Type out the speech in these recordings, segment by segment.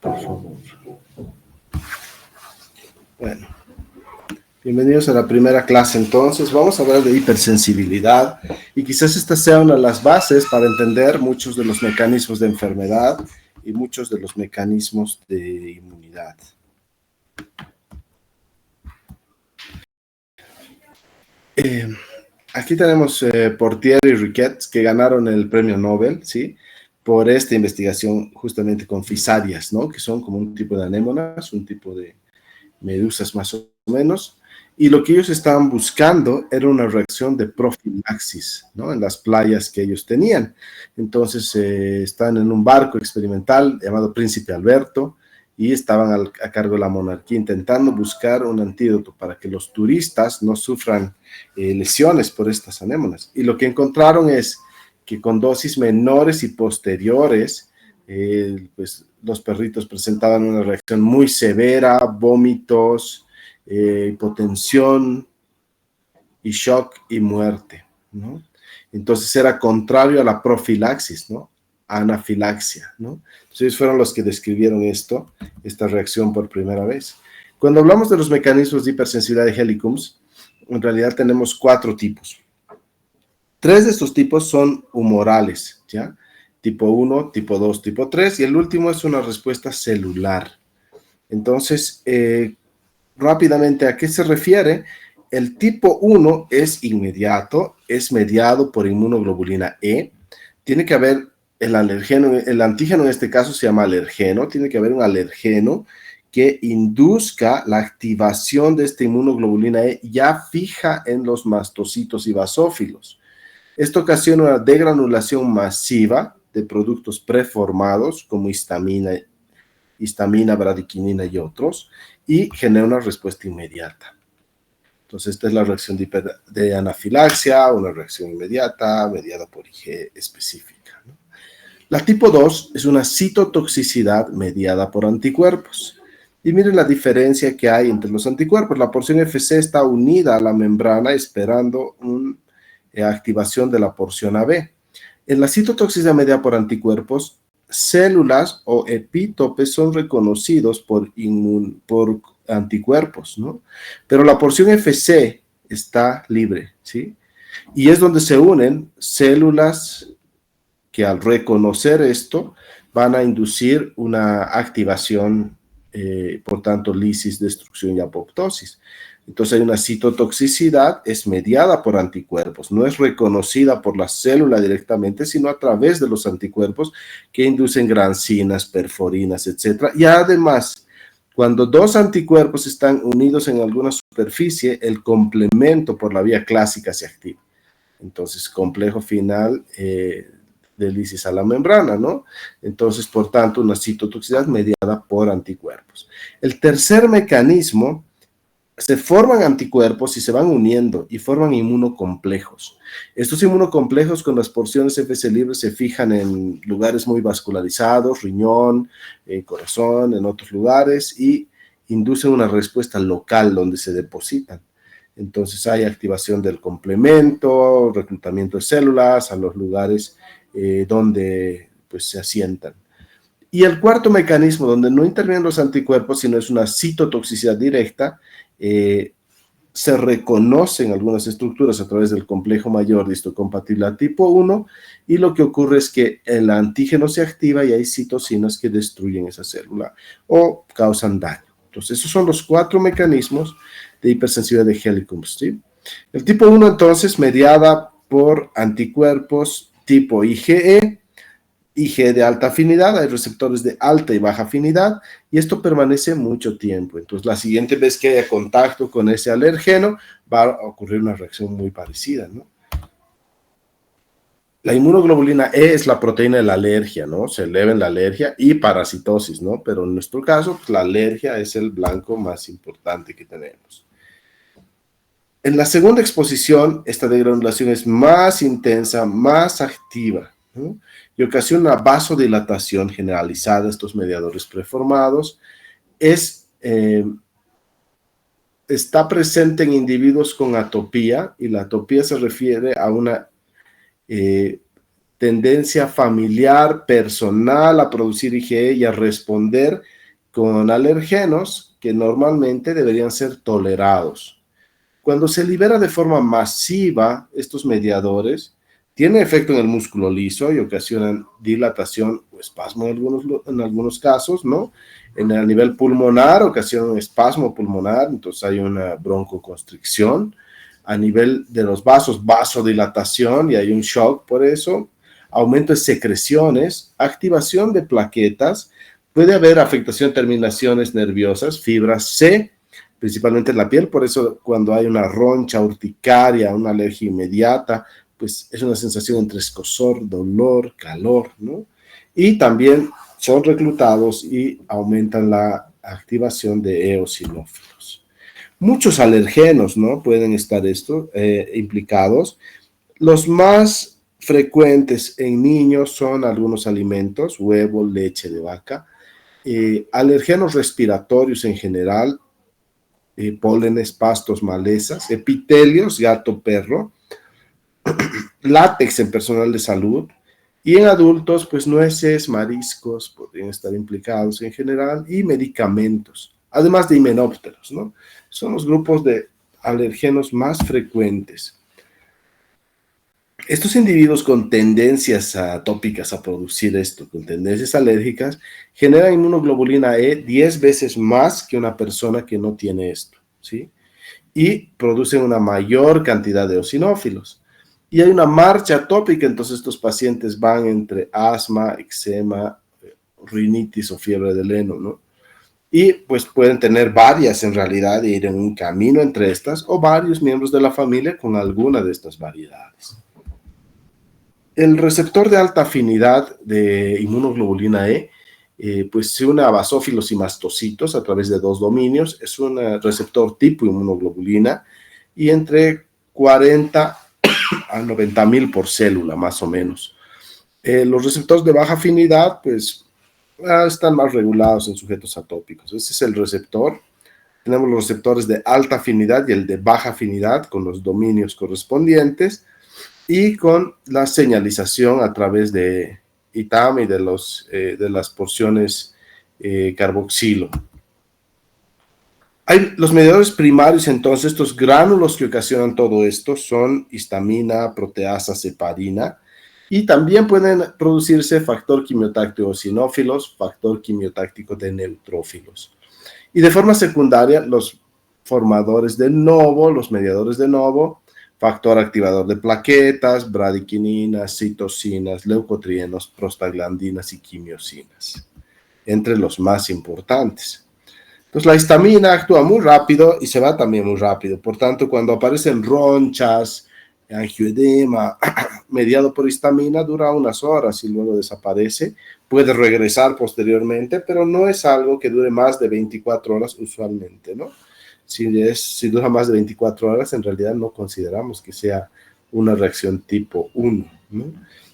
Por favor. Bueno, bienvenidos a la primera clase. Entonces, vamos a hablar de hipersensibilidad y quizás esta sea una de las bases para entender muchos de los mecanismos de enfermedad y muchos de los mecanismos de inmunidad. Aquí tenemos Portier y Riquet, que ganaron el premio Nobel, ¿sí? Por esta investigación justamente con fisarias, ¿no? Que son como un tipo de anémonas, un tipo de medusas más o menos, y lo que ellos estaban buscando era una reacción de profilaxis, ¿no? En las playas que ellos tenían. Entonces, están en un barco experimental llamado Príncipe Alberto, y estaban a cargo de la monarquía intentando buscar un antídoto para que los turistas no sufran lesiones por estas anémonas. Y lo que encontraron es que con dosis menores y posteriores, pues los perritos presentaban una reacción muy severa, vómitos, hipotensión y shock y muerte, ¿no? Entonces era contrario a la profilaxis, ¿no? Anafilaxia, ¿no? Entonces ellos fueron los que describieron esta reacción por primera vez. Cuando hablamos de los mecanismos de hipersensibilidad de Helicums, en realidad tenemos 4 tipos. 3 de estos tipos son humorales, ¿ya? Tipo 1, tipo 2, tipo 3, y el último es una respuesta celular. Entonces, rápidamente, ¿a qué se refiere? El tipo 1 es inmediato, es mediado por inmunoglobulina E, tiene que haber el alergeno, el antígeno en este caso se llama alergeno, tiene que haber un alergeno que induzca la activación de esta inmunoglobulina E ya fija en los mastocitos y basófilos. Esto ocasiona una degranulación masiva de productos preformados como histamina, bradiquinina y otros, y genera una respuesta inmediata. Entonces, esta es la reacción de anafilaxia, una reacción inmediata mediada por Ig específica, ¿no? La tipo 2 es una citotoxicidad mediada por anticuerpos. Y miren la diferencia que hay entre los anticuerpos. La porción Fc está unida a la membrana esperando una activación de la porción AB. En la citotoxicidad mediada por anticuerpos, células o epítopes son reconocidos por anticuerpos, ¿no? Pero la porción Fc está libre, ¿sí? Y es donde se unen células que al reconocer esto van a inducir una activación, por tanto, lisis, destrucción y apoptosis. Entonces hay una citotoxicidad, es mediada por anticuerpos, no es reconocida por la célula directamente, sino a través de los anticuerpos que inducen grancinas, perforinas, etc. Y además, cuando 2 anticuerpos están unidos en alguna superficie, el complemento por la vía clásica se activa. Entonces, complejo final de lisis a la membrana, ¿no? Entonces, por tanto, una citotoxicidad mediada por anticuerpos. El tercer mecanismo, se forman anticuerpos y se van uniendo y forman inmunocomplejos. Estos inmunocomplejos con las porciones Fc libres se fijan en lugares muy vascularizados, riñón, corazón, en otros lugares, y inducen una respuesta local donde se depositan. Entonces hay activación del complemento, reclutamiento de células a los lugares donde pues, se asientan. Y el cuarto mecanismo, donde no intervienen los anticuerpos, sino es una citotoxicidad directa, se reconocen algunas estructuras a través del complejo mayor de histocompatible a tipo 1, y lo que ocurre es que el antígeno se activa y hay citocinas que destruyen esa célula o causan daño. Entonces, esos son los 4 mecanismos de hipersensibilidad de Helicobacter, ¿sí? El tipo 1, entonces, mediada por anticuerpos tipo IgE, Ig de alta afinidad, hay receptores de alta y baja afinidad, y esto permanece mucho tiempo. Entonces, la siguiente vez que haya contacto con ese alergeno, va a ocurrir una reacción muy parecida, ¿no? La inmunoglobulina E es la proteína de la alergia, ¿no? Se eleva en la alergia y parasitosis, ¿no? Pero en nuestro caso, pues, la alergia es el blanco más importante que tenemos. En la segunda exposición, esta degranulación es más intensa, más activa, ¿no? Y ocasiona una vasodilatación generalizada de estos mediadores preformados. Está presente en individuos con atopía, y la atopía se refiere a una tendencia familiar, personal a producir IgE y a responder con alergenos que normalmente deberían ser tolerados. Cuando se libera de forma masiva estos mediadores, tiene efecto en el músculo liso y ocasionan dilatación o espasmo en algunos casos, ¿no? A nivel pulmonar ocasionan espasmo pulmonar, entonces hay una broncoconstricción. A nivel de los vasos, vasodilatación y hay un shock por eso. Aumento de secreciones, activación de plaquetas, puede haber afectación de terminaciones nerviosas, fibra C, principalmente en la piel, por eso cuando hay una roncha urticaria, una alergia inmediata, pues es una sensación entre escozor, dolor, calor, ¿no? Y también son reclutados y aumentan la activación de eosinófilos. Muchos alergenos, ¿no? Pueden estar implicados. Los más frecuentes en niños son algunos alimentos, huevo, leche de vaca, alergenos respiratorios en general, pólenes, pastos, malezas, epitelios, gato, perro, látex en personal de salud, y en adultos, pues nueces, mariscos podrían estar implicados en general, y medicamentos, además de himenópteros, ¿no? Son los grupos de alergenos más frecuentes. Estos individuos con tendencias atópicas a producir esto, con tendencias alérgicas, generan inmunoglobulina E 10 veces más que una persona que no tiene esto, ¿sí? Y producen una mayor cantidad de eosinófilos. Y hay una marcha atópica, entonces estos pacientes van entre asma, eczema, rinitis o fiebre del heno, ¿no? Y pues pueden tener varias en realidad e ir en un camino entre estas o varios miembros de la familia con alguna de estas variedades. El receptor de alta afinidad de inmunoglobulina E pues se une a basófilos y mastocitos a través de dos dominios. Es un receptor tipo inmunoglobulina y entre 40 a 90,000 por célula, más o menos. Los receptores de baja afinidad, pues, están más regulados en sujetos atópicos. Ese es el receptor. Tenemos los receptores de alta afinidad y el de baja afinidad con los dominios correspondientes y con la señalización a través de ITAM y de las porciones carboxilo. Los mediadores primarios, entonces, estos gránulos que ocasionan todo esto son histamina, proteasas, heparina, y también pueden producirse factor quimiotáctico de eosinófilos, factor quimiotáctico de neutrófilos. Y de forma secundaria, los formadores de novo, los mediadores de novo, factor activador de plaquetas, bradiquininas, citocinas, leucotrienos, prostaglandinas y quimiosinas, entre los más importantes. Entonces la histamina actúa muy rápido y se va también muy rápido. Por tanto, cuando aparecen ronchas, angioedema, mediado por histamina, dura unas horas y luego desaparece. Puede regresar posteriormente, pero no es algo que dure más de 24 horas usualmente, ¿no? Si dura más de 24 horas, en realidad no consideramos que sea una reacción tipo 1, ¿no?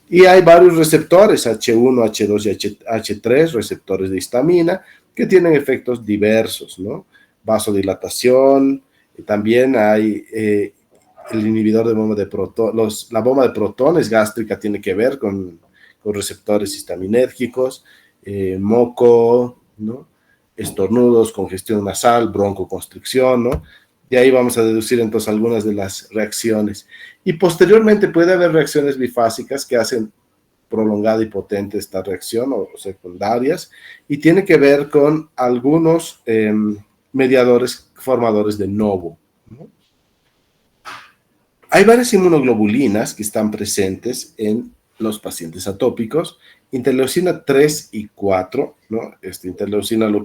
Y hay varios receptores, H1, H2 y H3, receptores de histamina, que tienen efectos diversos, ¿no? Vasodilatación, también hay el inhibidor de bomba de protones, la bomba de protones gástrica tiene que ver con receptores histaminérgicos, moco, ¿no? Estornudos, congestión nasal, broncoconstricción, ¿no? De ahí vamos a deducir entonces algunas de las reacciones. Y posteriormente puede haber reacciones bifásicas que hacen prolongada y potente esta reacción o secundarias, y tiene que ver con algunos mediadores formadores de novo, ¿no? Hay varias inmunoglobulinas que están presentes en los pacientes atópicos, interleucina 3 y 4, ¿no? Esta interleucina lo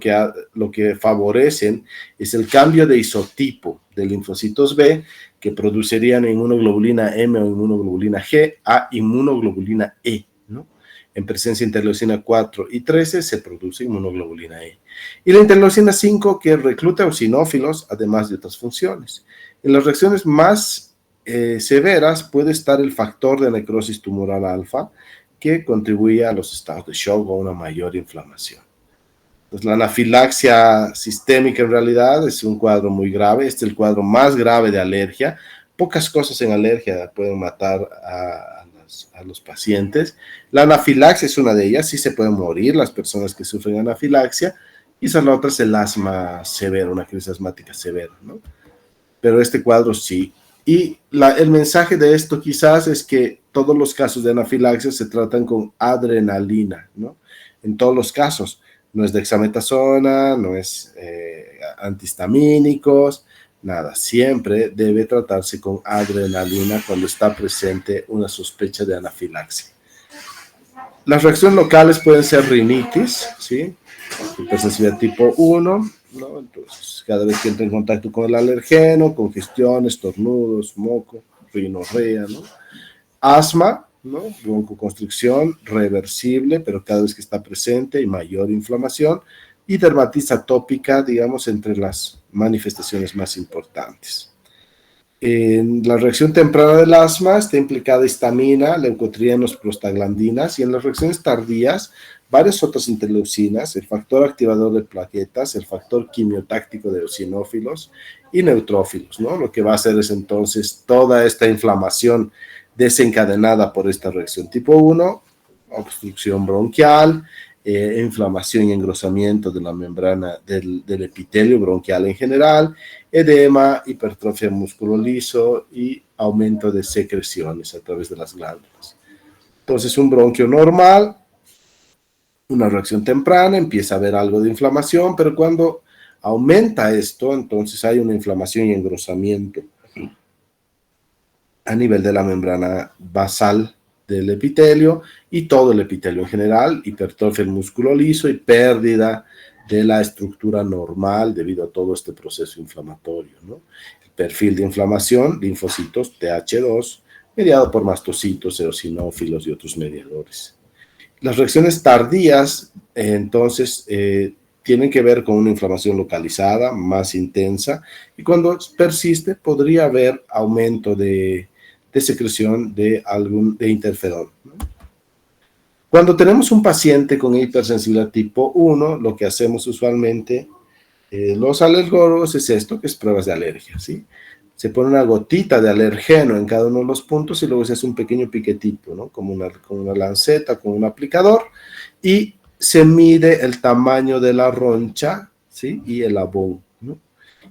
que favorecen es el cambio de isotipo de linfocitos B que producirían inmunoglobulina M o inmunoglobulina G a inmunoglobulina E, ¿no? En presencia de interleucina 4 y 13 se produce inmunoglobulina E. Y la interleucina 5 que recluta eosinófilos, además de otras funciones. En las reacciones más severas puede estar el factor de necrosis tumoral alfa, que contribuye a los estados de shock o una mayor inflamación. Entonces, la anafilaxia sistémica en realidad es un cuadro muy grave. Este es el cuadro más grave de alergia. Pocas cosas en alergia pueden matar a a los pacientes. La anafilaxia es una de ellas, sí se pueden morir las personas que sufren anafilaxia, quizás la otra es el asma severo, una crisis asmática severa, ¿no? Pero este cuadro sí. Y el mensaje de esto quizás es que todos los casos de anafilaxia se tratan con adrenalina, ¿no? En todos los casos. No es dexametasona, no es antihistamínicos, nada. Siempre debe tratarse con adrenalina cuando está presente una sospecha de anafilaxia. Las reacciones locales pueden ser rinitis, ¿sí? Hipersensibilidad tipo 1, ¿no? Entonces, cada vez que entra en contacto con el alergeno, congestión, estornudos, moco, rinorrea, ¿no? Asma, ¿no? Broncoconstricción reversible, pero cada vez que está presente y mayor inflamación, y dermatitis atópica, digamos, entre las manifestaciones más importantes. En la reacción temprana del asma está implicada histamina, leucotrienos, prostaglandinas, y en las reacciones tardías, varias otras interleucinas, el factor activador de plaquetas, el factor quimiotáctico de eosinófilos y neutrófilos, ¿no? Lo que va a hacer es entonces toda esta inflamación desencadenada por esta reacción tipo 1, obstrucción bronquial, inflamación y engrosamiento de la membrana del epitelio bronquial en general, edema, hipertrofia músculo liso y aumento de secreciones a través de las glándulas. Entonces, un bronquio normal, una reacción temprana, empieza a haber algo de inflamación, pero cuando aumenta esto, entonces hay una inflamación y engrosamiento a nivel de la membrana basal del epitelio y todo el epitelio en general, hipertrofia del músculo liso y pérdida de la estructura normal debido a todo este proceso inflamatorio, ¿no? El perfil de inflamación, linfocitos TH2, mediado por mastocitos, eosinófilos y otros mediadores. Las reacciones tardías, entonces, tienen que ver con una inflamación localizada, más intensa, y cuando persiste podría haber aumento de secreción de interferón, ¿no? Cuando tenemos un paciente con hipersensibilidad tipo 1, lo que hacemos usualmente los alergólogos es esto, que es pruebas de alergia, ¿sí? Se pone una gotita de alergeno en cada uno de los puntos y luego se hace un pequeño piquetito, ¿no? Como una lanceta, con un aplicador, y se mide el tamaño de la roncha, ¿sí? Y el abón, ¿no?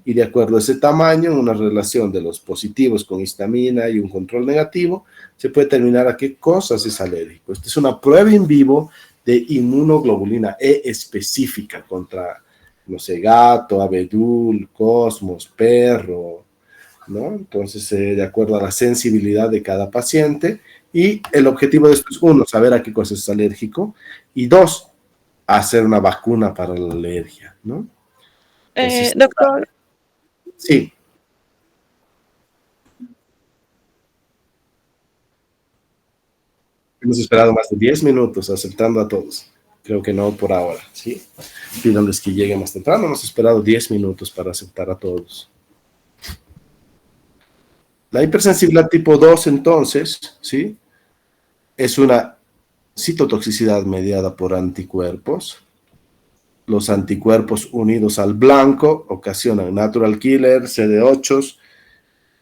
Y de acuerdo a ese tamaño, en una relación de los positivos con histamina y un control negativo, se puede determinar a qué cosas es alérgico. Esta es una prueba en vivo de inmunoglobulina E específica contra, no sé, gato, abedul, cosmos, perro, ¿no? Entonces, de acuerdo a la sensibilidad de cada paciente, y el objetivo de esto es, uno, saber a qué cosa es alérgico, y dos, hacer una vacuna para la alergia, ¿no? Entonces, Doctor, sí. Hemos esperado más de 10 minutos aceptando a todos. Creo que no por ahora, ¿sí? Pídanles que lleguen más temprano. Hemos esperado 10 minutos para aceptar a todos. La hipersensibilidad tipo 2, entonces, ¿sí? Es una citotoxicidad mediada por anticuerpos. Los anticuerpos unidos al blanco ocasionan natural killer, CD8,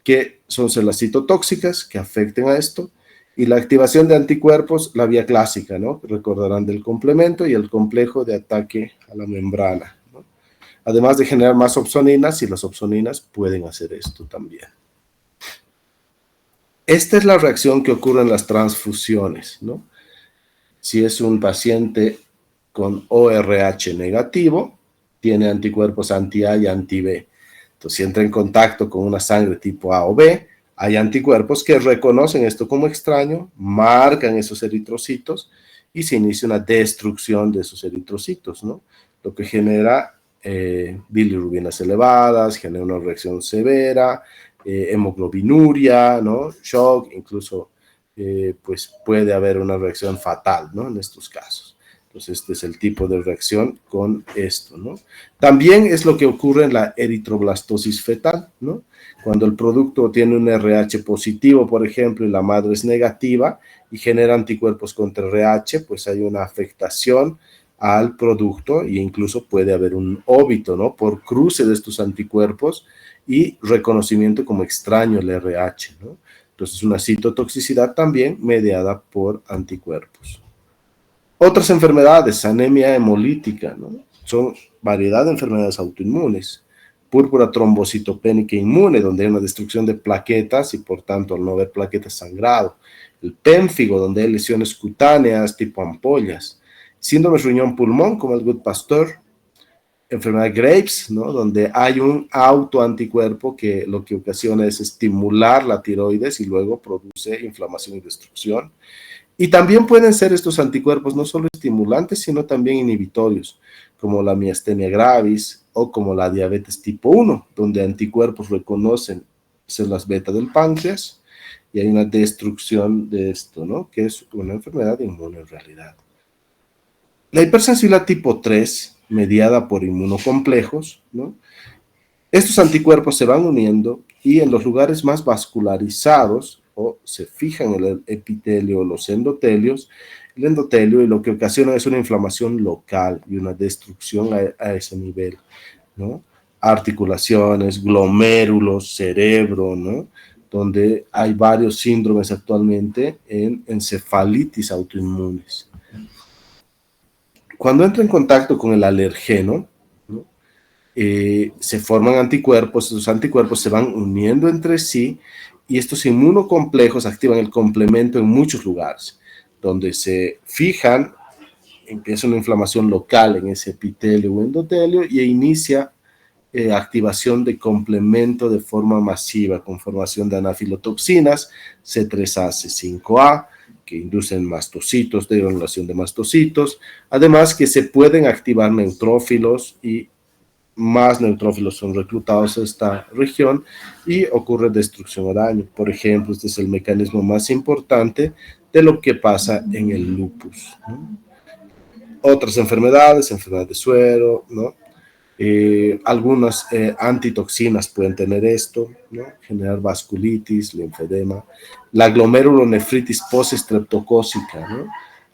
que son células citotóxicas que afecten a esto, y la activación de anticuerpos, la vía clásica, ¿no? Recordarán del complemento y el complejo de ataque a la membrana, ¿no? Además de generar más opsoninas, y las opsoninas pueden hacer esto también. Esta es la reacción que ocurre en las transfusiones, ¿no? Si es un paciente con ORH negativo, tiene anticuerpos anti-A y anti-B. Entonces, si entra en contacto con una sangre tipo A o B, hay anticuerpos que reconocen esto como extraño, marcan esos eritrocitos y se inicia una destrucción de esos eritrocitos, ¿no? Lo que genera bilirrubinas elevadas, genera una reacción severa, hemoglobinuria, ¿no? Shock, incluso pues puede haber una reacción fatal, ¿no? En estos casos. Entonces, este es el tipo de reacción con esto, ¿no? También es lo que ocurre en la eritroblastosis fetal, ¿no? Cuando el producto tiene un RH positivo, por ejemplo, y la madre es negativa y genera anticuerpos contra RH, pues hay una afectación al producto e incluso puede haber un óbito, ¿no? Por cruce de estos anticuerpos y reconocimiento como extraño el RH, ¿no? Entonces, una citotoxicidad también mediada por anticuerpos. Otras enfermedades, anemia hemolítica, ¿no? Son variedad de enfermedades autoinmunes. Púrpura trombocitopénica inmune, donde hay una destrucción de plaquetas y por tanto al no haber plaquetas sangrado. El pénfigo, donde hay lesiones cutáneas tipo ampollas. Síndrome riñón-pulmón, como el Good-Pasteur. Enfermedad de Graves, ¿no? Donde hay un autoanticuerpo que lo que ocasiona es estimular la tiroides y luego produce inflamación y destrucción. Y también pueden ser estos anticuerpos no solo estimulantes, sino también inhibitorios, como la miastenia gravis o como la diabetes tipo 1, donde anticuerpos reconocen células beta del páncreas y hay una destrucción de esto, ¿no? Que es una enfermedad inmune en realidad. La hipersensibilidad tipo 3, mediada por inmunocomplejos, ¿no? Estos anticuerpos se van uniendo y en los lugares más vascularizados o se fijan en el epitelio o los endotelios, el endotelio, y lo que ocasiona es una inflamación local y una destrucción a ese nivel, ¿no? Articulaciones, glomérulos, cerebro, ¿no? Donde hay varios síndromes actualmente en encefalitis autoinmunes. Cuando entra en contacto con el alergeno, ¿no? Se forman anticuerpos, esos anticuerpos se van uniendo entre sí y estos inmunocomplejos activan el complemento en muchos lugares, donde se fijan, empieza una inflamación local en ese epitelio o endotelio y inicia activación de complemento de forma masiva con formación de anafilotoxinas, C3A, C5A, que inducen mastocitos, degranulación de mastocitos, además que se pueden activar neutrófilos y más neutrófilos son reclutados a esta región y ocurre destrucción o daño. Por ejemplo, este es el mecanismo más importante de lo que pasa en el lupus, ¿no? Otras enfermedades, enfermedad de suero, ¿no? Algunas antitoxinas pueden tener esto, ¿no? Generar vasculitis, linfedema, la glomerulonefritis postestreptocócica, ¿no?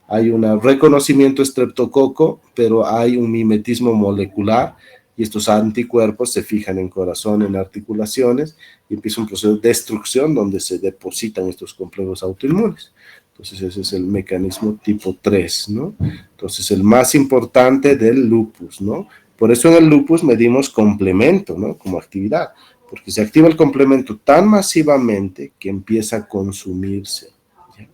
Hay un reconocimiento estreptococo, pero hay un mimetismo molecular y estos anticuerpos se fijan en corazón, en articulaciones y empieza un proceso de destrucción donde se depositan estos complejos autoinmunes. Entonces ese es el mecanismo tipo 3, ¿no? Entonces el más importante del lupus, ¿no? Por eso en el lupus medimos complemento, ¿no? Como actividad, porque se activa el complemento tan masivamente que empieza a consumirse. ¿Ya?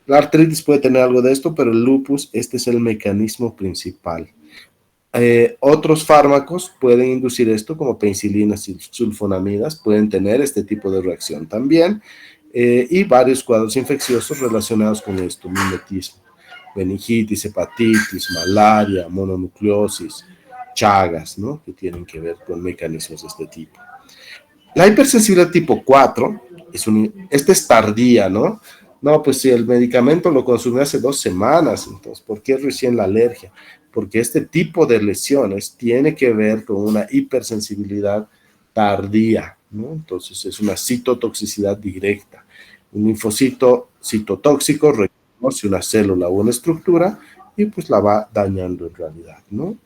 La artritis puede tener algo de esto, pero el lupus, este es el mecanismo principal. Otros fármacos pueden inducir esto, como penicilinas y sulfonamidas, pueden tener este tipo de reacción también, y varios cuadros infecciosos relacionados con esto, mimetismo, meningitis, hepatitis, malaria, mononucleosis, chagas, ¿no? Que tienen que ver con mecanismos de este tipo. La hipersensibilidad tipo 4, esta es tardía, ¿no? No, pues si el medicamento lo consumí hace 2 semanas, entonces, ¿por qué recién la alergia? Porque este tipo de lesiones tiene que ver con una hipersensibilidad tardía, ¿no? Entonces es una citotoxicidad directa. Un linfocito citotóxico reconoce una célula o una estructura y pues la va dañando en realidad, ¿no?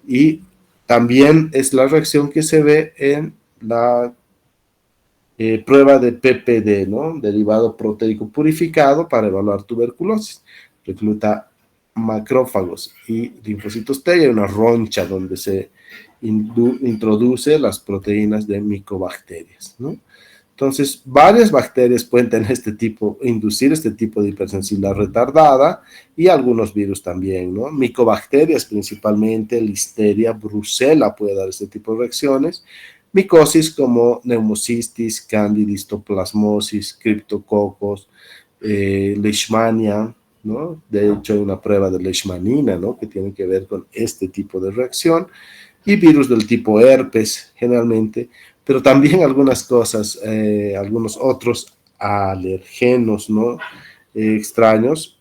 Y también es la reacción que se ve en la prueba de PPD, ¿no? Derivado proteico purificado para evaluar tuberculosis. Recluta macrófagos y linfocitos T y hay una roncha donde se introduce las proteínas de micobacterias, ¿no? Entonces, varias bacterias pueden tener inducir este tipo de hipersensibilidad retardada y algunos virus también, ¿no? Micobacterias principalmente, Listeria, Brucella puede dar este tipo de reacciones. Micosis como neumocistis, candidistoplasmosis, criptococos, leishmania, ¿no? De hecho, hay una prueba de leishmanina, ¿no? Que tiene que ver con este tipo de reacción. Y virus del tipo herpes, generalmente, pero también algunas cosas, algunos otros alergenos, ¿no? Extraños,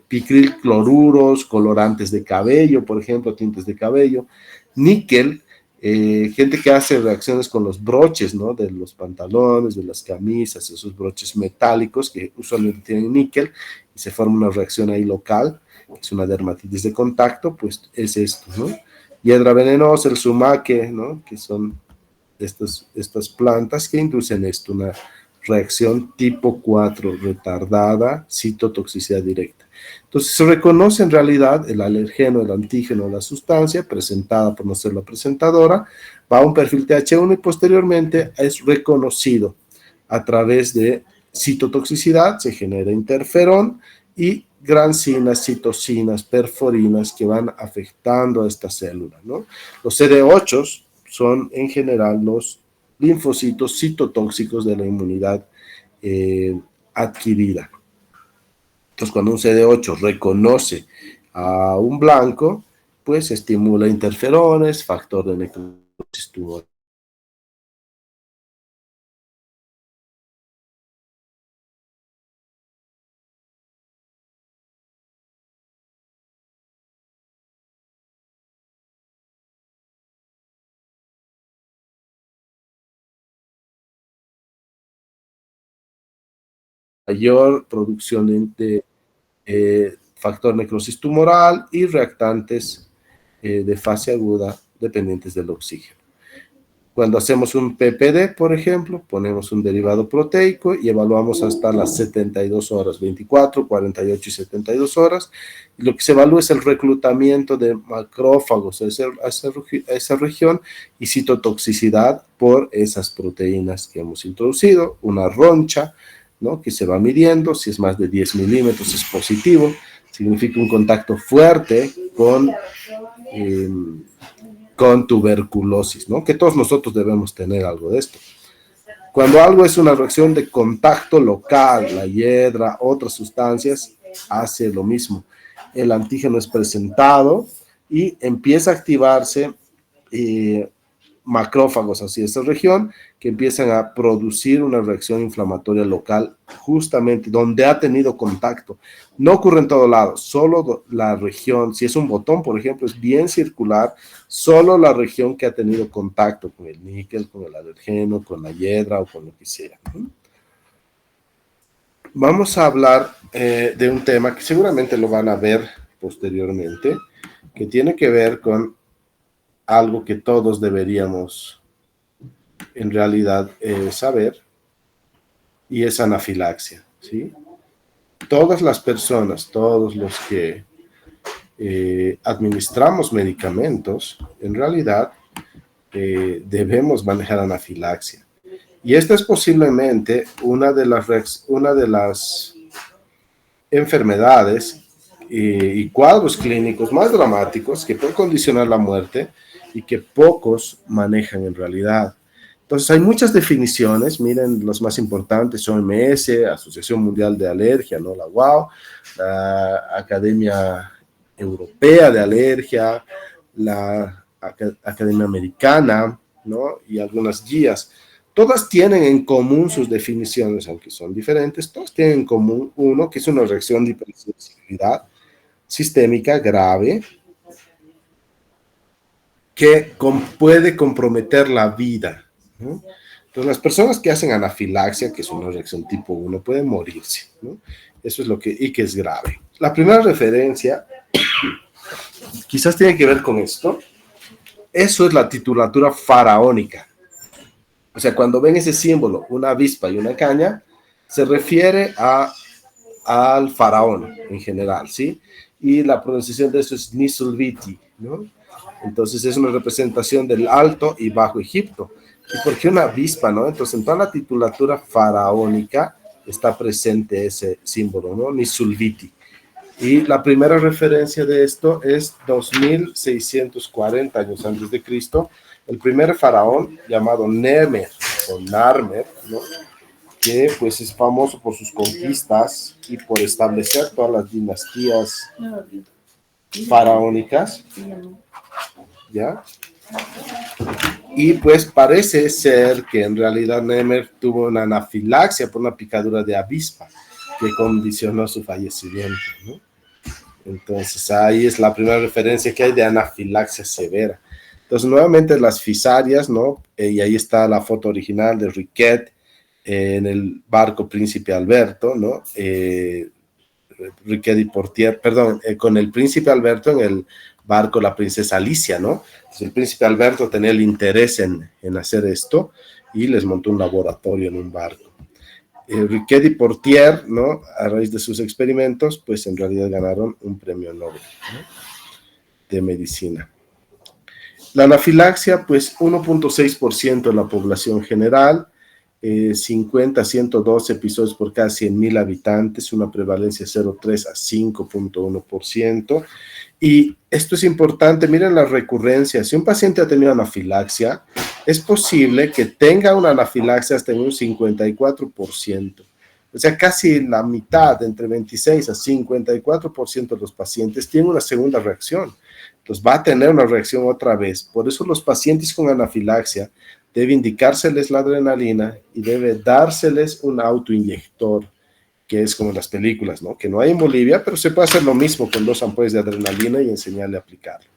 picrilcloruros, colorantes de cabello, por ejemplo, tintes de cabello, níquel, gente que hace reacciones con los broches, ¿no? De los pantalones, de las camisas, esos broches metálicos que usualmente tienen níquel y se forma una reacción ahí local, que es una dermatitis de contacto, pues es esto, ¿no? Hiedra venenosa, el sumaque, ¿no? Que son estas plantas que inducen esto, una reacción tipo 4 retardada, citotoxicidad directa. Entonces se reconoce en realidad el alergeno, el antígeno, la sustancia presentada por no ser la presentadora, va a un perfil TH1 y posteriormente es reconocido a través de citotoxicidad, se genera interferón y grancinas, citocinas, perforinas que van afectando a esta célula, ¿no? Los CD8 son en general los linfocitos citotóxicos de la inmunidad adquirida. Entonces, cuando un CD8 reconoce a un blanco, pues estimula interferones, factor de necrosis tumoral. Mayor producción de factor necrosis tumoral y reactantes de fase aguda dependientes del oxígeno. Cuando hacemos un PPD, por ejemplo, ponemos un derivado proteico y evaluamos hasta las 72 horas, 24, 48 y 72 horas. Y lo que se evalúa es el reclutamiento de macrófagos a esa región y citotoxicidad por esas proteínas que hemos introducido, una roncha, ¿no?, que se va midiendo. Si es más de 10 milímetros es positivo, significa un contacto fuerte con tuberculosis, ¿no? Que todos nosotros debemos tener algo de esto. Cuando algo es una reacción de contacto local, la hiedra, otras sustancias, hace lo mismo. El antígeno es presentado y empieza a activarse macrófagos hacia esa región que empiezan a producir una reacción inflamatoria local justamente donde ha tenido contacto. No ocurre en todo lado, solo la región, si es un botón, por ejemplo, es bien circular, solo la región que ha tenido contacto con el níquel, con el alergeno, con la hiedra o con lo que sea. Vamos a hablar de un tema que seguramente lo van a ver posteriormente, que tiene que ver con algo que todos deberíamos en realidad saber, y es anafilaxia, ¿sí? Todas las personas, todos los que administramos medicamentos, en realidad debemos manejar anafilaxia. Y esta es posiblemente una de las enfermedades y cuadros clínicos más dramáticos que pueden condicionar la muerte y que pocos manejan en realidad. Entonces hay muchas definiciones, miren, los más importantes son OMS, Asociación Mundial de Alergia, ¿no?, la WAO, la Academia Europea de Alergia, la Academia Americana, ¿no?, y algunas guías. Todas tienen en común sus definiciones, aunque son diferentes, todas tienen en común uno, que es una reacción de hipersensibilidad sistémica grave que puede comprometer la vida, ¿no? Entonces, las personas que hacen anafilaxia, que es una reacción tipo 1, pueden morirse, ¿no? Eso es lo que, y que es grave. La primera referencia, quizás tiene que ver con esto, eso es la titulatura faraónica. O sea, cuando ven ese símbolo, una avispa y una caña, se refiere al faraón en general, ¿sí? Y la pronunciación de eso es Nisulviti, ¿no? Entonces es una representación del Alto y Bajo Egipto. ¿Y por qué una avispa, no? Entonces en toda la titulatura faraónica está presente ese símbolo, ¿no? Nisulviti. Y la primera referencia de esto es 2640 años antes de Cristo, el primer faraón llamado Nemer o Narmer, ¿no?, que pues es famoso por sus conquistas y por establecer todas las dinastías faraónicas, ¿ya? Y pues parece ser que en realidad Nemer tuvo una anafilaxia por una picadura de avispa que condicionó su fallecimiento, ¿no? Entonces ahí es la primera referencia que hay de anafilaxia severa. Entonces nuevamente las fisarias, ¿no? Y ahí está la foto original de Riquet en el barco Príncipe Alberto, ¿no? Riquet y Portier, perdón, con el príncipe Alberto en el barco La Princesa Alicia, ¿no? Entonces, el príncipe Alberto tenía el interés en hacer esto y les montó un laboratorio en un barco. Riquet y Portier, ¿no? A raíz de sus experimentos, pues en realidad ganaron un premio Nobel, ¿no? De medicina. La anafilaxia, pues 1.6% de la población general, 50 a 112 episodios por cada 100.000 habitantes, una prevalencia 0.3 a 5.1%. Y esto es importante, miren la recurrencia. Si un paciente ha tenido anafilaxia, es posible que tenga una anafilaxia hasta en un 54%. O sea, casi la mitad, entre 26 a 54% de los pacientes tienen una segunda reacción. Entonces va a tener una reacción otra vez. Por eso los pacientes con anafilaxia debe indicárseles la adrenalina y debe dárseles un autoinyector, que es como en las películas, ¿no? Que no hay en Bolivia, pero se puede hacer lo mismo con 2 ampollas de adrenalina y enseñarle a aplicarlo.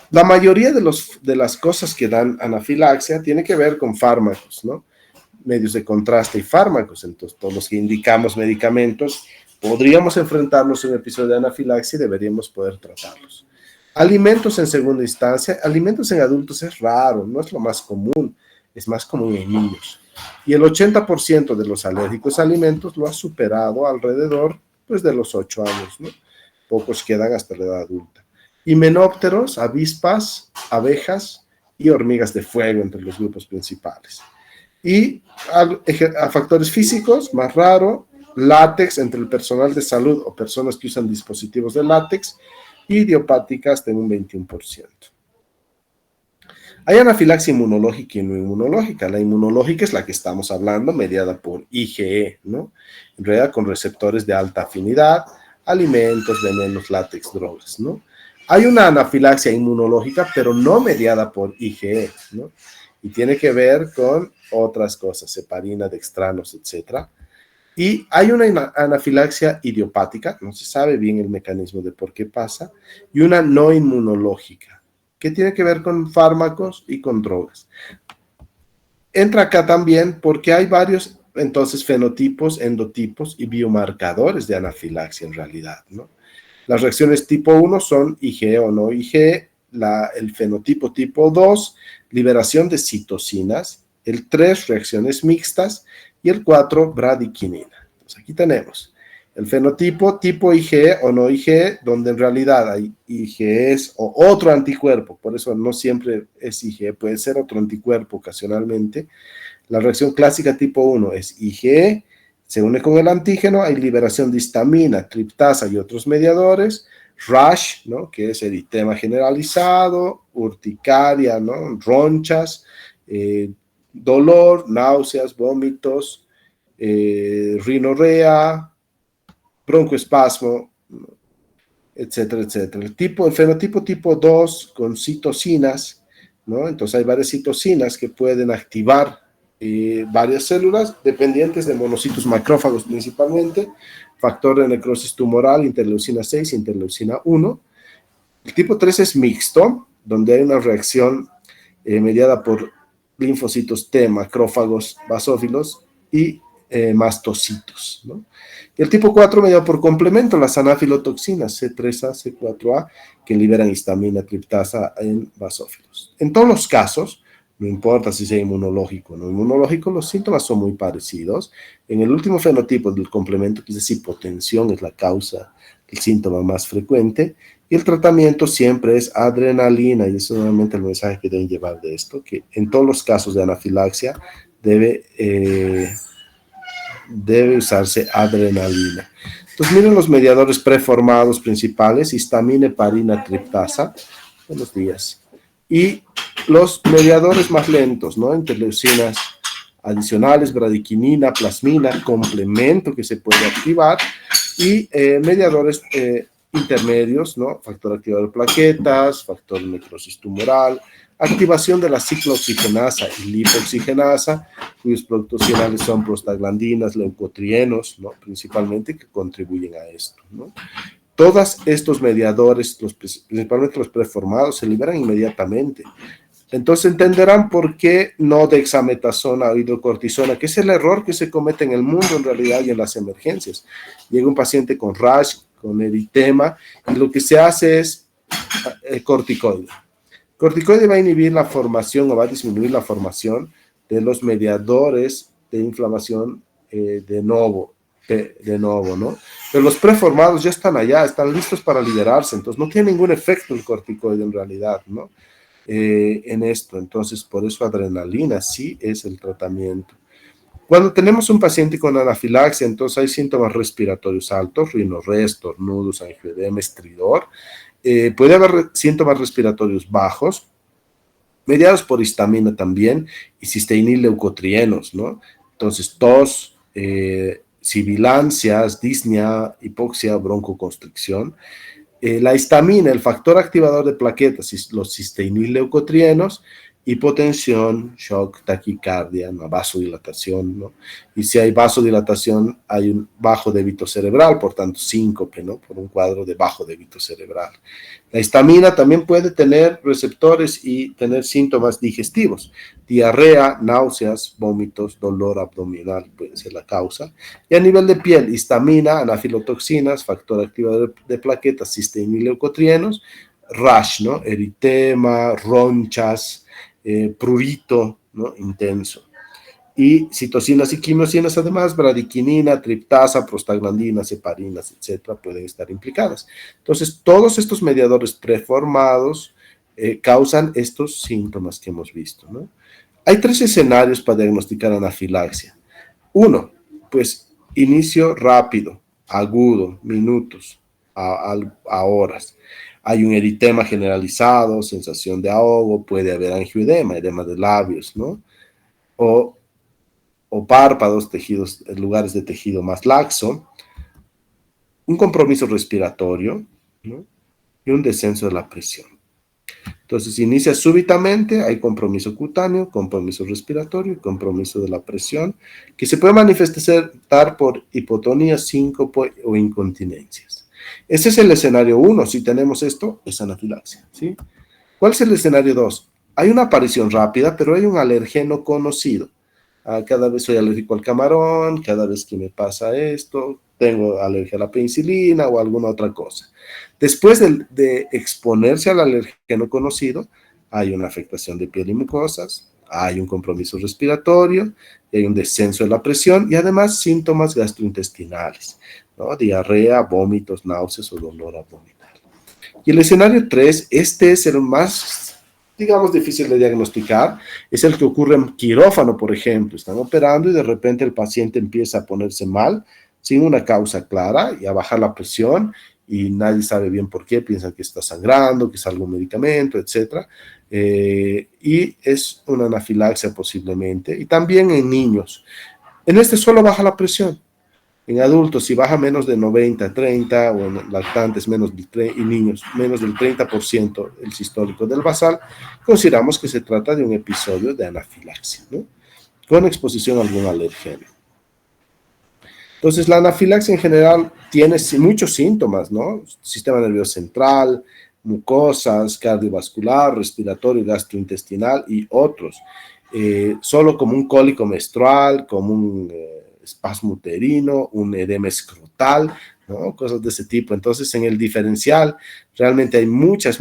La mayoría de las cosas que dan anafilaxia tiene que ver con fármacos, ¿no? Medios de contraste y fármacos. Entonces, todos los que indicamos medicamentos, podríamos enfrentarnos a un episodio de anafilaxia y deberíamos poder tratarlos. Alimentos en segunda instancia, alimentos en adultos es raro, no es lo más común, es más común en niños. Y el 80% de los alérgicos a alimentos lo ha superado alrededor pues, de los 8 años, ¿no? Pocos quedan hasta la edad adulta. Himenópteros, avispas, abejas y hormigas de fuego entre los grupos principales. Y a factores físicos, más raro, látex entre el personal de salud o personas que usan dispositivos de látex, y idiopáticas de un 21%. Hay anafilaxia inmunológica y no inmunológica. La inmunológica es la que estamos hablando, mediada por IgE, ¿no? En realidad con receptores de alta afinidad, alimentos, venenos, látex, drogas, ¿no? Hay una anafilaxia inmunológica, pero no mediada por IgE, ¿no? Y tiene que ver con otras cosas, heparina, dextranos, etcétera. Y hay una anafilaxia idiopática, no se sabe bien el mecanismo de por qué pasa, y una no inmunológica, que tiene que ver con fármacos y con drogas. Entra acá también porque hay varios, entonces, fenotipos, endotipos y biomarcadores de anafilaxia en realidad, ¿no? Las reacciones tipo 1 son IgE o no IgE, el fenotipo tipo 2, liberación de citocinas, el 3, reacciones mixtas, y el 4, bradiquinina. Entonces aquí tenemos el fenotipo tipo IgE o no IgE, donde en realidad hay IgEs o otro anticuerpo, por eso no siempre es IgE, puede ser otro anticuerpo ocasionalmente. La reacción clásica tipo 1 es IgE, se une con el antígeno, hay liberación de histamina, triptasa y otros mediadores, rash, ¿no? Que es eritema generalizado, urticaria, ¿no? Ronchas, dolor, náuseas, vómitos, rinorrea, broncoespasmo, etcétera, etcétera. El fenotipo tipo 2 con citocinas, ¿no? Entonces hay varias citocinas que pueden activar varias células dependientes de monocitos macrófagos principalmente, factor de necrosis tumoral, interleucina 6, interleucina 1. El tipo 3 es mixto, donde hay una reacción mediada por linfocitos T, macrófagos, basófilos y mastocitos, ¿no? Y el tipo 4 mediado por complemento, las anafilotoxinas C3A, C4A, que liberan histamina, triptasa en basófilos. En todos los casos, no importa si sea inmunológico o no inmunológico, los síntomas son muy parecidos. En el último fenotipo del complemento, que es decir, hipotensión es la causa, el síntoma más frecuente, y el tratamiento siempre es adrenalina, y eso es nuevamente el mensaje que deben llevar de esto, que en todos los casos de anafilaxia debe usarse adrenalina. Entonces miren los mediadores preformados principales, histamina, heparina, triptasa. Buenos días. Y los mediadores más lentos, ¿no? Interleucinas adicionales, bradiquinina, plasmina, complemento que se puede activar, y mediadores intermedios, ¿no? Factor activador de plaquetas, factor de necrosis tumoral, activación de la ciclooxigenasa y lipoxigenasa, cuyos productos finales son prostaglandinas, leucotrienos, ¿no? Principalmente, que contribuyen a esto, ¿no? Todos estos mediadores, principalmente los preformados, se liberan inmediatamente. Entonces entenderán por qué no dexametasona o hidrocortisona, que es el error que se comete en el mundo en realidad y en las emergencias. Llega un paciente con rash, con eritema, y lo que se hace es corticoide. Corticoide va a inhibir la formación o va a disminuir la formación de los mediadores de inflamación de nuevo, ¿no? Pero los preformados ya están allá, están listos para liberarse, entonces no tiene ningún efecto el corticoide en realidad, ¿no? En esto. Entonces, por eso adrenalina sí es el tratamiento. Cuando tenemos un paciente con anafilaxia, entonces hay síntomas respiratorios altos, rinorrea, estornudos, angioedema, estridor. Puede haber síntomas respiratorios bajos, mediados por histamina también, y cisteínil-leucotrienos, ¿no? Entonces, tos, sibilancias, disnea, hipoxia, broncoconstricción. La histamina, el factor activador de plaquetas, los cisteínil-leucotrienos, hipotensión, shock, taquicardia, ¿no? Vasodilatación, ¿no? Y si hay vasodilatación, hay un bajo débito cerebral, por tanto, síncope, ¿no? Por un cuadro de bajo débito cerebral. La histamina también puede tener receptores y tener síntomas digestivos, diarrea, náuseas, vómitos, dolor abdominal puede ser la causa. Y a nivel de piel, histamina, anafilotoxinas, factor activador de plaquetas, cisteínil-leucotrienos, rash, ¿no? Eritema, ronchas, prurito, ¿no? Intenso. Y citocinas y quimiosinas, además, bradiquinina, triptasa, prostaglandinas, heparinas, etcétera, pueden estar implicadas. Entonces, todos estos mediadores preformados causan estos síntomas que hemos visto, ¿no? Hay 3 escenarios para diagnosticar anafilaxia. Uno, pues inicio rápido, agudo, minutos a horas. Hay un eritema generalizado, sensación de ahogo, puede haber angioedema, edema de labios, ¿no? O párpados, tejidos, lugares de tejido más laxo, un compromiso respiratorio, ¿no? Y un descenso de la presión. Entonces, inicia súbitamente, hay compromiso cutáneo, compromiso respiratorio, compromiso de la presión, que se puede manifestar por hipotonía, síncope o incontinencias. Ese es el escenario 1. Si tenemos esto, es anafilaxia, ¿sí? ¿Cuál es el escenario 2? Hay una aparición rápida, pero hay un alergeno conocido. Cada vez soy alérgico al camarón, cada vez que me pasa esto, tengo alergia a la penicilina o alguna otra cosa. Después de exponerse al alergeno conocido, hay una afectación de piel y mucosas, hay un compromiso respiratorio, hay un descenso de la presión y además síntomas gastrointestinales, ¿no? Diarrea, vómitos, náuseas o dolor abdominal. Y el escenario 3, este es el más, digamos, difícil de diagnosticar, es el que ocurre en quirófano, por ejemplo. Están operando y de repente el paciente empieza a ponerse mal, sin una causa clara, y a bajar la presión, y nadie sabe bien por qué, piensan que está sangrando, que es algún medicamento, etc. Y es una anafilaxia posiblemente, y también en niños. En este solo baja la presión. En adultos, si baja menos de 90, 30, o en lactantes menos de 30, y niños menos del 30% el sistólico del basal, consideramos que se trata de un episodio de anafilaxia, ¿no? Con exposición a algún alergeno. Entonces, la anafilaxia en general tiene muchos síntomas, ¿no? Sistema nervioso central, mucosas, cardiovascular, respiratorio, gastrointestinal y otros. Solo como un cólico menstrual, como un espasmo uterino, un edema escrotal, ¿no? Cosas de ese tipo. Entonces, en el diferencial realmente hay muchas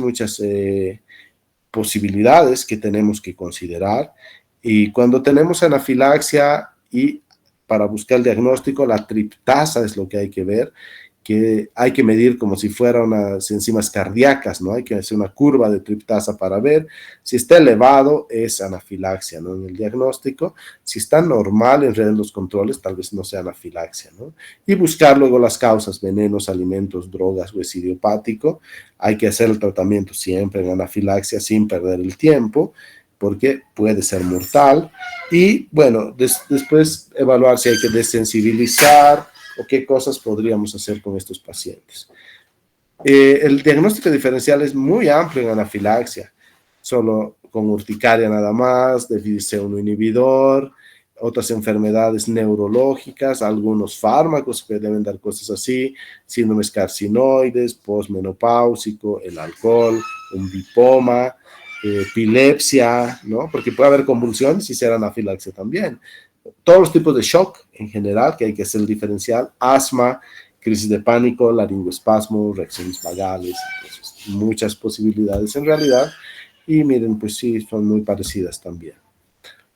posibilidades que tenemos que considerar. Y cuando tenemos anafilaxia y para buscar el diagnóstico, la triptasa es lo que hay que ver, que hay que medir como si fueran unas enzimas cardíacas, ¿no? Hay que hacer una curva de triptasa para ver. Si está elevado, es anafilaxia, ¿no? En el diagnóstico. Si está normal en realidad los controles, tal vez no sea anafilaxia, ¿no? Y buscar luego las causas, venenos, alimentos, drogas o es idiopático. Hay que hacer el tratamiento siempre en anafilaxia sin perder el tiempo, porque puede ser mortal. Y bueno, después evaluar si hay que desensibilizar o qué cosas podríamos hacer con estos pacientes. El diagnóstico diferencial es muy amplio en anafilaxia, solo con urticaria nada más, déficit C1 inhibidor, otras enfermedades neurológicas, algunos fármacos que deben dar cosas así, síndromes carcinoides, postmenopáusico, el alcohol, un lipoma, epilepsia, ¿no? Porque puede haber convulsiones y ser anafilaxia también. Todos los tipos de shock en general, que hay que hacer el diferencial, asma, crisis de pánico, laringoespasmo, reacciones vagales, entonces, muchas posibilidades en realidad, y miren, pues sí, son muy parecidas también.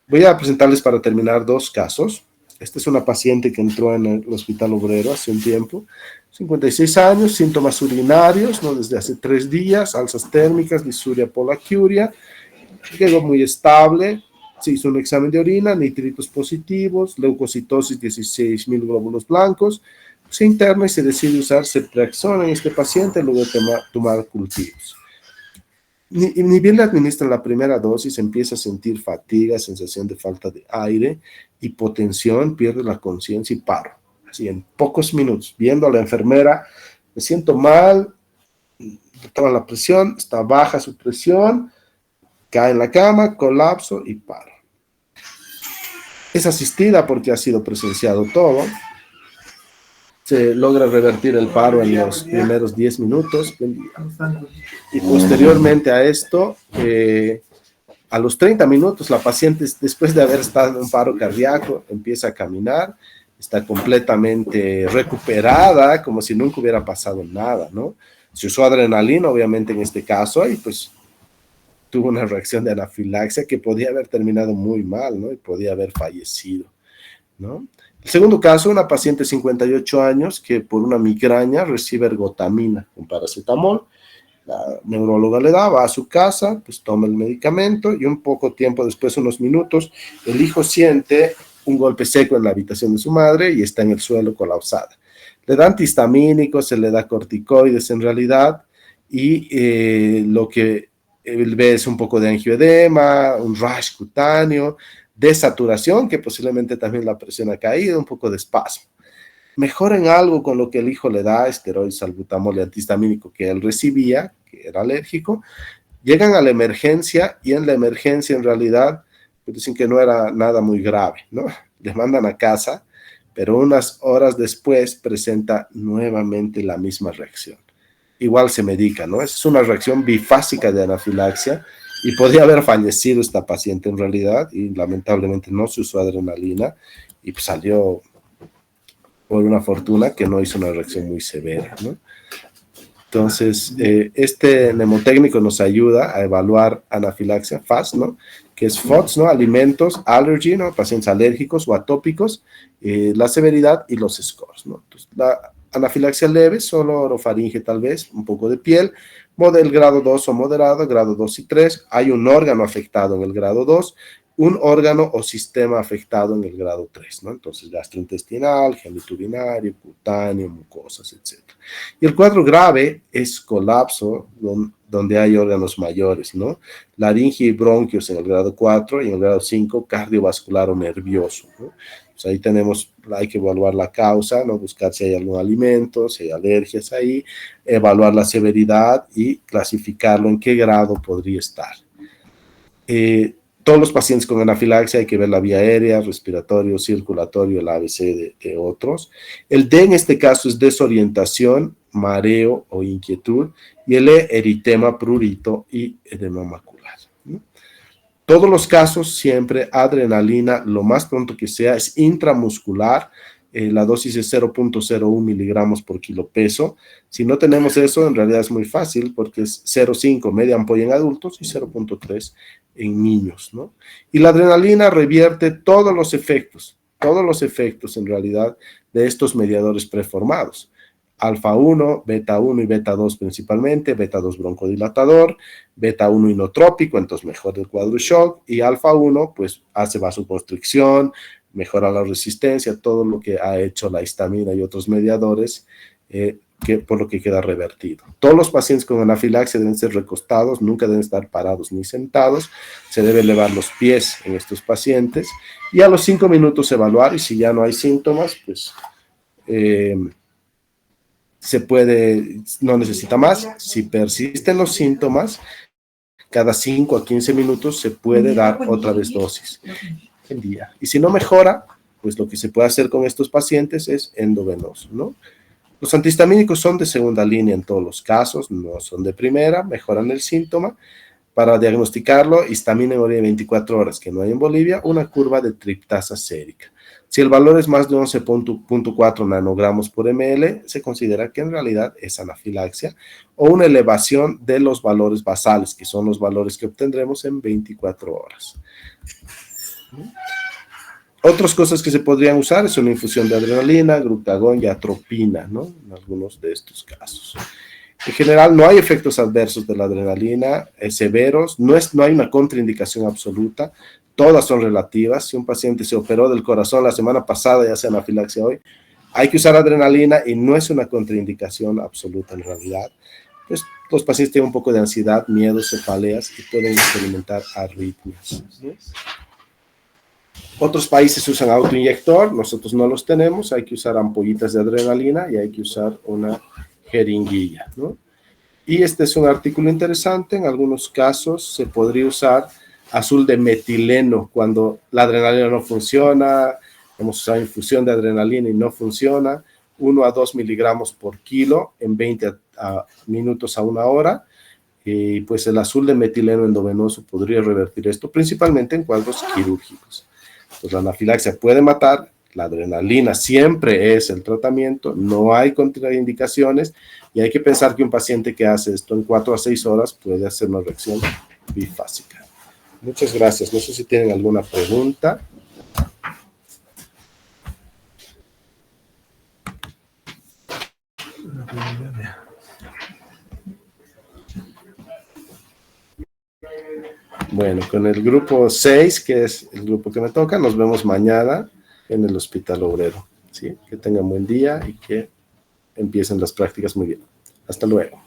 Voy a presentarles para terminar dos casos. Esta es una paciente que entró en el Hospital Obrero hace un tiempo, 56 años, síntomas urinarios, ¿no? Desde hace 3 días, alzas térmicas, disuria polaquiuria, quedó muy estable, se hizo un examen de orina, nitritos positivos, leucocitosis 16.000 glóbulos blancos, se interna y se decide usar ceftriaxona en este paciente luego de tomar cultivos. Ni bien le administran la primera dosis, empieza a sentir fatiga, sensación de falta de aire, hipotensión, pierde la conciencia y paro. Así en pocos minutos, viendo a la enfermera, me siento mal, toma la presión, está baja su presión, cae en la cama, colapso y paro. Es asistida porque ha sido presenciado todo. Se logra revertir el paro en los primeros 10 minutos. Y posteriormente a esto, a los 30 minutos, la paciente, después de haber estado en un paro cardíaco, empieza a caminar, está completamente recuperada, como si nunca hubiera pasado nada, ¿no? Se usó adrenalina, obviamente, en este caso, y pues tuvo una reacción de anafilaxia que podía haber terminado muy mal, ¿no? Y podía haber fallecido, ¿no? El segundo caso, una paciente de 58 años que por una migraña recibe ergotamina con paracetamol. La neuróloga le da, va a su casa, pues toma el medicamento y un poco tiempo después, unos minutos, el hijo siente un golpe seco en la habitación de su madre y está en el suelo colapsada. Le da antihistamínicos, se le da corticoides en realidad y lo que él ve es un poco de angioedema, un rash cutáneo, desaturación, que posiblemente también la presión ha caído, un poco de espasmo. Mejoren algo con lo que el hijo le da, esteroides, salbutamol y antihistamínico que él recibía, que era alérgico, llegan a la emergencia y en la emergencia en realidad pues dicen que no era nada muy grave, ¿no? Les mandan a casa, pero unas horas después presenta nuevamente la misma reacción. Igual se medica, ¿no? Es una reacción bifásica de anafilaxia y podía haber fallecido esta paciente en realidad y lamentablemente no se usó adrenalina y pues salió por una fortuna que no hizo una reacción muy severa, ¿no? Entonces, este mnemotécnico nos ayuda a evaluar anafilaxia FAST, ¿no? Que es FODS, ¿no? Alimentos, allergy, ¿no? Pacientes alérgicos o atópicos, la severidad y los scores, ¿no? Entonces, la anafilaxia leve, solo orofaringe tal vez, un poco de piel, del grado 2 o moderado, grado 2 y 3, hay un órgano afectado en el grado 2, un órgano o sistema afectado en el grado 3, ¿no? Entonces, gastrointestinal, genitourinario, cutáneo, mucosas, etc. Y el cuadro grave es colapso, donde hay órganos mayores, ¿no? Laringe y bronquios en el grado 4 y en el grado 5, cardiovascular o nervioso, ¿no? Pues ahí hay que evaluar la causa, ¿no? Buscar si hay algún alimento, si hay alergias ahí, evaluar la severidad y clasificarlo en qué grado podría estar. Todos los pacientes con anafilaxia hay que ver la vía aérea, respiratorio, circulatorio, el ABC de otros. El D en este caso es desorientación, mareo o inquietud, y el E, eritema, prurito y edema macular, ¿no? Todos los casos siempre adrenalina, lo más pronto que sea, es intramuscular, la dosis es 0.01 miligramos por kilo peso. Si no tenemos eso, en realidad es muy fácil porque es 0.5 media ampolla en adultos y 0.3 en niños, ¿no? Y la adrenalina revierte todos los efectos en realidad de estos mediadores preformados. Alfa 1, beta 1 y beta 2 principalmente, beta 2 broncodilatador, beta 1 inotrópico, entonces mejora el cuadro shock, y alfa 1 pues hace vasoconstricción, mejora la resistencia, todo lo que ha hecho la histamina y otros mediadores, por lo que queda revertido. Todos los pacientes con anafilaxia deben ser recostados, nunca deben estar parados ni sentados, se debe elevar los pies en estos pacientes, y a los 5 minutos evaluar, y si ya no hay síntomas, pues se puede, no necesita más. Si persisten los síntomas, cada 5 a 15 minutos se puede dar otra vez dosis en día. Y si no mejora, pues lo que se puede hacer con estos pacientes es endovenoso, ¿no? Los antihistamínicos son de segunda línea en todos los casos, no son de primera, mejoran el síntoma. para diagnosticarlo, histamina-hemoglobina de 24 horas, que no hay en Bolivia, una curva de triptasa sérica. Si el valor es más de 11.4 nanogramos por ml, se considera que en realidad es anafilaxia o una elevación de los valores basales, que son los valores que obtendremos en 24 horas. Otras cosas que se podrían usar es una infusión de adrenalina, glucagón y atropina, ¿no? En algunos de estos casos. En general, no hay efectos adversos de la adrenalina severos, no hay una contraindicación absoluta, todas son relativas. Si un paciente se operó del corazón la semana pasada y hace anafilaxia hoy, hay que usar adrenalina y no es una contraindicación absoluta en realidad. Pues, los pacientes tienen un poco de ansiedad, miedo, cefaleas y pueden experimentar arritmias. Otros países usan autoinyector, nosotros no los tenemos, hay que usar ampollitas de adrenalina y hay que usar una jeringuilla, ¿no? Y este es un artículo interesante, en algunos casos se podría usar azul de metileno cuando la adrenalina no funciona, hemos usado infusión de adrenalina y no funciona, 1 a 2 miligramos por kilo en 20 minutos a 1 hora, y pues el azul de metileno endovenoso podría revertir esto, principalmente en cuadros quirúrgicos. Entonces la anafilaxia puede matar, la adrenalina siempre es el tratamiento, no hay contraindicaciones y hay que pensar que un paciente que hace esto en 4 a 6 horas puede hacer una reacción bifásica. Muchas gracias. No sé si tienen alguna pregunta. Bueno, con el grupo 6, que es el grupo que me toca, nos vemos mañana en el Hospital Obrero. ¿Sí? Que tengan buen día y que empiecen las prácticas muy bien. Hasta luego.